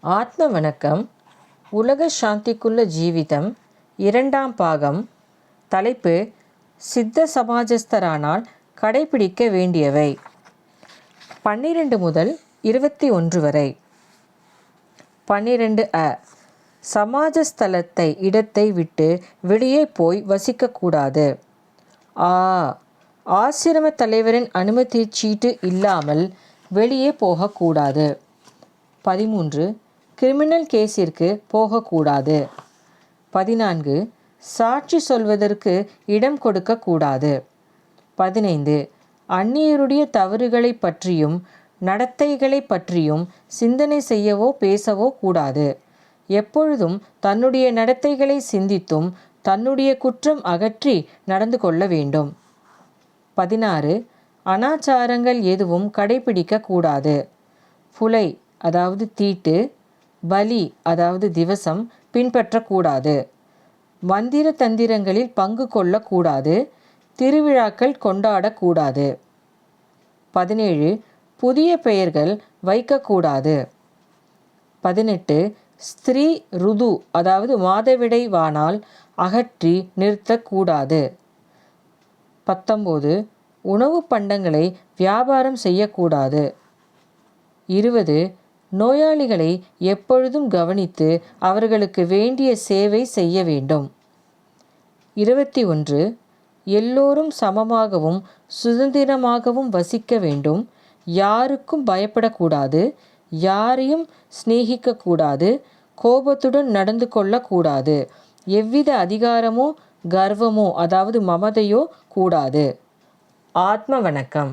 ஆத்ம வணக்கம். உலக சாந்திக்குள்ள ஜீவிதம் 2ஆம் பாகம். தலைப்பு: சித்த சமாஜஸ்தரானால் கடைபிடிக்க வேண்டியவை. 12 முதல் 21 வரை. 12 சமாஜஸ்தலத்தை இடத்தை விட்டு வெளியே போய் வசிக்கக்கூடாது. ஆசிரம தலைவரின் அனுமதி சீட்டு இல்லாமல் வெளியே போகக்கூடாது. 13 கிரிமினல் கேஸிற்கு போகக்கூடாது. 14 சாட்சி சொல்வதற்கு இடம் கொடுக்கக்கூடாது. 15 அந்நியருடைய தவறுகளை பற்றியும் நடத்தைகளை பற்றியும் சிந்தனை செய்யவோ பேசவோ கூடாது. எப்பொழுதும் தன்னுடைய நடத்தைகளை சிந்தித்தும் தன்னுடைய குற்றம் அகற்றி நடந்து கொள்ள வேண்டும். 16 அனாச்சாரங்கள் எதுவும் கடைபிடிக்கக்கூடாது. புலை அதாவது தீட்டு, பலி அதாவது திவசம் பின்பற்றக்கூடாது. மந்திர தந்திரங்களில் பங்கு கொள்ளக்கூடாது. திருவிழாக்கள் கொண்டாடக்கூடாது. 17 புதிய பெயர்கள் வைக்கக்கூடாது. 18 ஸ்திரீ ருது அதாவது மாதவிடைவானால் அகற்றி நிறுத்தக்கூடாது. 19 உணவு பண்டங்களை வியாபாரம் செய்யக்கூடாது. 20 நோயாளிகளை எப்பொழுதும் கவனித்து அவர்களுக்கு வேண்டிய சேவை செய்ய வேண்டும். 21 எல்லோரும் சமமாகவும் சுதந்திரமாகவும் வசிக்க வேண்டும். யாருக்கும் பயப்படக்கூடாது. யாரையும் சிநேகிக்கக்கூடாது. கோபத்துடன் நடந்து கொள்ளக்கூடாது. எவ்வித அதிகாரமோ கர்வமோ அதாவது மமதையோ கூடாது. ஆத்ம வணக்கம்.